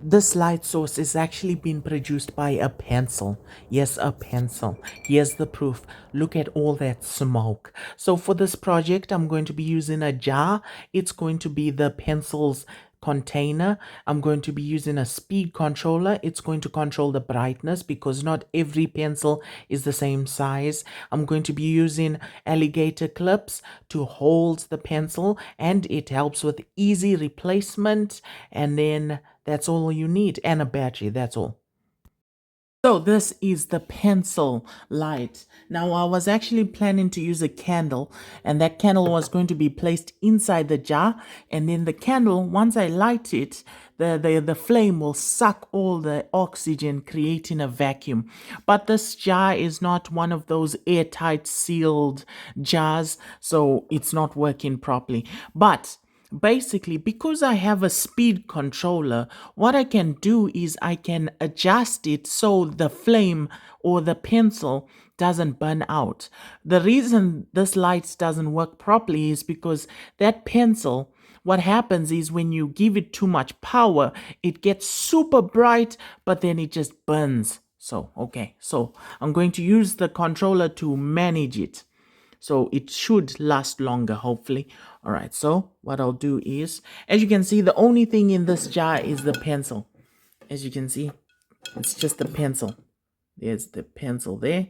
This light source is actually being produced by a pencil. Yes, a pencil. Here's the proof. Look at all that smoke. So for this project, I'm going to be using a jar. It's going to be the pencil's container. I'm going to be using a speed controller. It's going to control the brightness because not every pencil is the same size. I'm going to be using alligator clips to hold the pencil, and it helps with easy replacement. And then that's all you need, and a battery, that's all. So this is the pencil light. Now I was actually planning to use a candle, and that candle was going to be placed inside the jar, and then the candle, once I light it, the flame will suck all the oxygen, creating a vacuum. But this jar is not one of those airtight sealed jars, so it's not working properly. But basically, because I have a speed controller, what I can do is I can adjust it so the flame or the pencil doesn't burn out. The reason this light doesn't work properly is because that pencil, what happens is when you give it too much power, it gets super bright, but then it just burns. So, okay, so I'm going to use the controller to manage it. So it should last longer, hopefully. All right, so what I'll do is, as you can see, the only thing in this jar is the pencil. As you can see, it's just the pencil. There's the pencil there,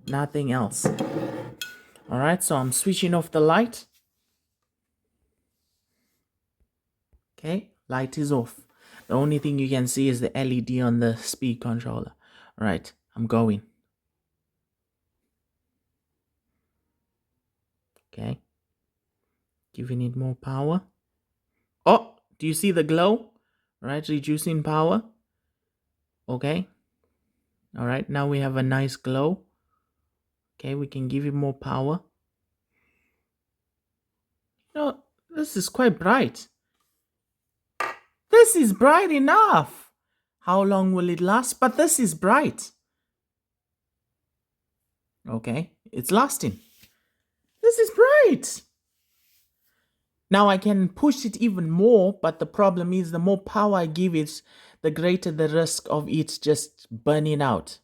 nothing else. All right, so I'm switching off the light. Okay, light is off. The only thing you can see is the LED on the speed controller. All right, I'm going. Okay, giving it more power. Oh, do you see the glow? All right, reducing power. Okay. All right, now we have a nice glow. Okay, we can give it more power. No, this is quite bright. This is bright enough. How long will it last? But this is bright. Okay, it's lasting. This is bright. Now I can push it even more, but the problem is the more power I give it, the greater the risk of it just burning out.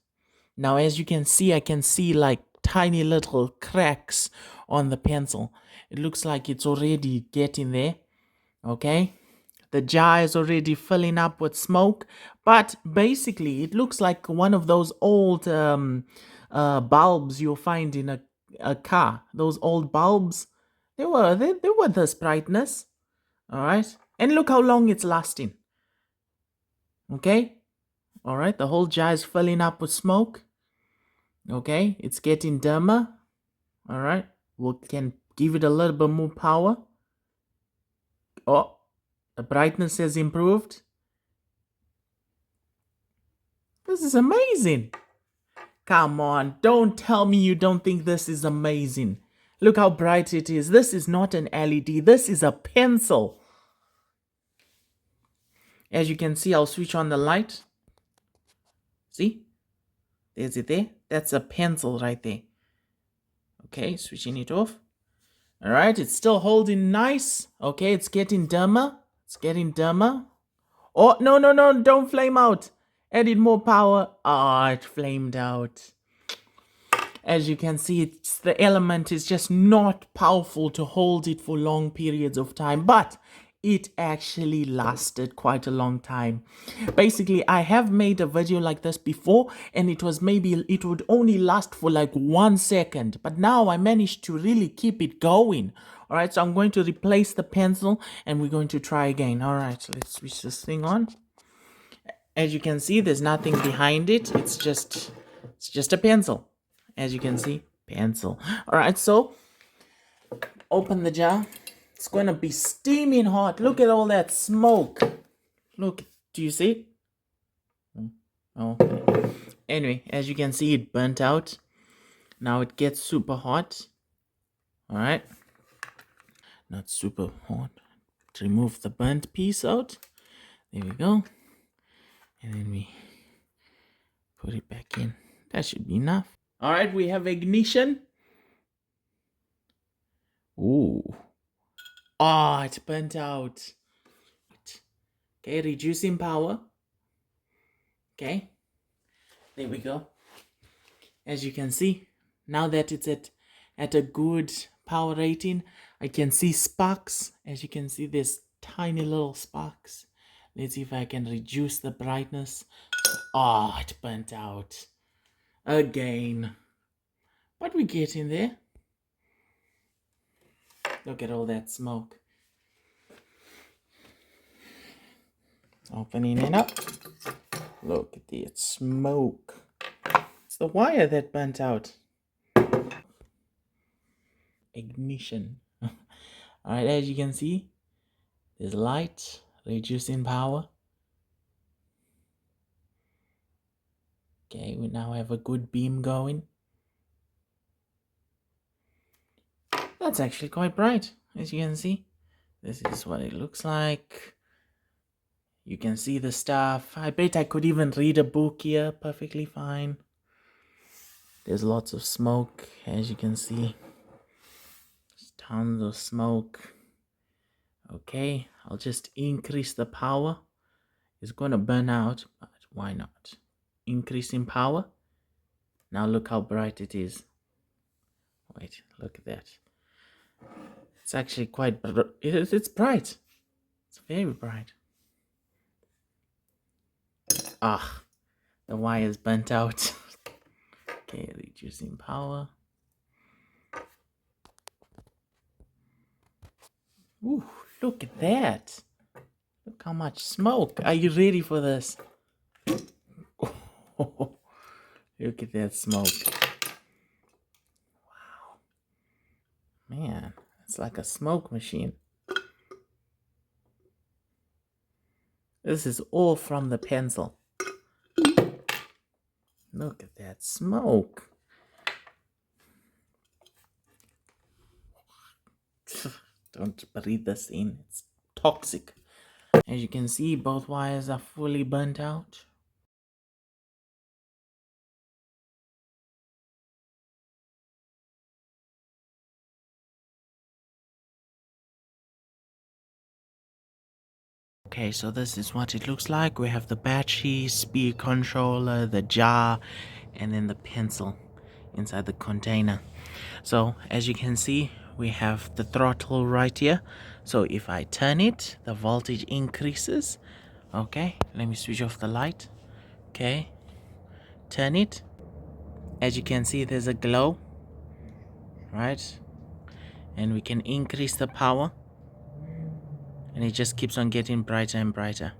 Now, as you can see, I can see like tiny little cracks on the pencil. It looks like it's already getting there. Okay. The jar is already filling up with smoke, but basically it looks like one of those old bulbs you'll find in a car. Those old bulbs, they were this brightness. All right. And look how long it's lasting. Okay. All right. The whole jar is filling up with smoke. Okay. It's getting dimmer. All right. We can give it a little bit more power. Oh, the brightness has improved. This is amazing. Come on, don't tell me you don't think this is amazing. Look how bright it is. This is not an LED. This is a pencil. As you can see, I'll switch on the light. See? There's it there. That's a pencil right there. Okay, switching it off. All right, it's still holding nice. Okay, it's getting dimmer. It's getting dimmer. Oh, no, no, no, don't flame out. Added more power. Ah, it flamed out. As you can see, the element is just not powerful to hold it for long periods of time, but it actually lasted quite a long time. Basically, I have made a video like this before, and it would only last for like 1 second, but now I managed to really keep it going. All right, so I'm going to replace the pencil, and we're going to try again. All right, so let's switch this thing on. As you can see, there's nothing behind it. It's just a pencil. As you can see, pencil. All right, so open the jar. It's going to be steaming hot. Look at all that smoke. Look, do you see? Oh, okay. Anyway, as you can see, it burnt out. Now it gets super hot. All right. Not super hot. To remove the burnt piece out. There we go. And then we put it back in. That should be enough. All right, we have ignition. Ooh. Ah, it burnt out. Okay, reducing power. Okay, there we go. As you can see, now that it's at a good power rating, I can see sparks. As you can see, there's tiny little sparks. Let's see if I can reduce the brightness. Oh, it burnt out again. But we get in there. Look at all that smoke. Opening it up. Look at the smoke. It's the wire that burnt out. Ignition. Alright, as you can see, there's light, reducing power. Okay, we now have a good beam going. That's actually quite bright, as you can see. This is what it looks like. You can see the stuff. I bet I could even read a book here perfectly fine. There's lots of smoke, as you can see. There's tons of smoke. Okay, I'll just increase the power. It's going to burn out, but why not? Increasing power. Now look how bright it is. Wait, look at that. It's actually quite it's bright. It's very bright. Ah, the wire's burnt out. Okay, reducing power. Ooh, look at that. Look how much smoke. Are you ready for this? Oh, look at that smoke. Wow. Man, it's like a smoke machine. This is all from the pencil. Look at that smoke. Don't breathe this in. It's toxic. As you can see, both wires are fully burnt out. Okay, so this is what it looks like. We have the battery, speed controller, the jar, and then the pencil inside the container. So as you can see, we have the throttle right here. So if I turn it, the voltage increases. Okay, let me switch off the light. Okay, turn it. As you can see, there's a glow, right? And we can increase the power. And it just keeps on getting brighter and brighter.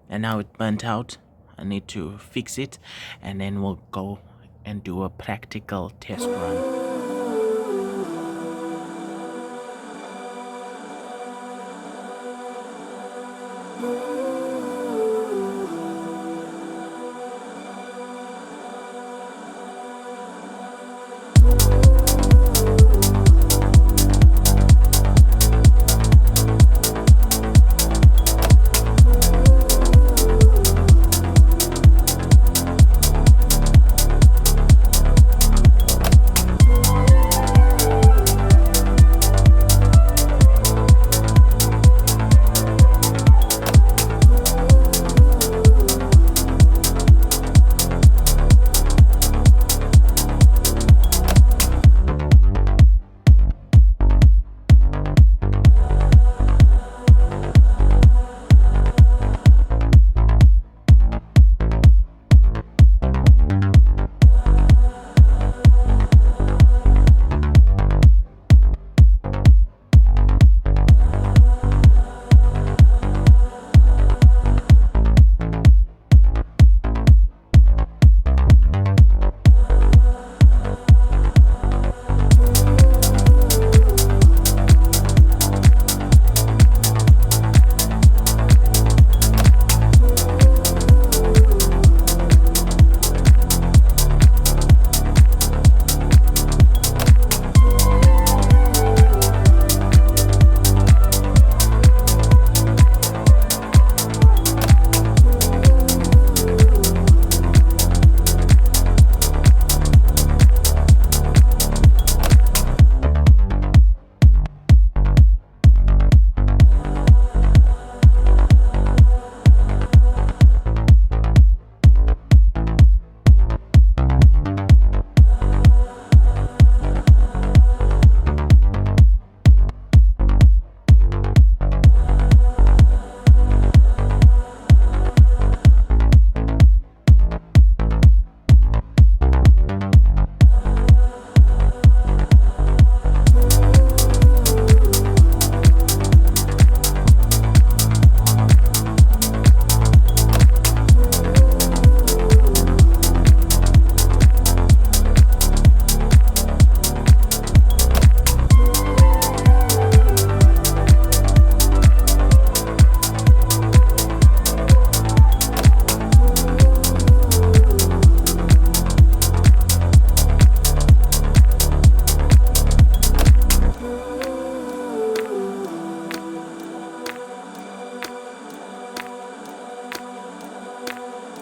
And now it burnt out. I need to fix it, and then we'll go and do a practical test run.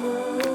Prohibited.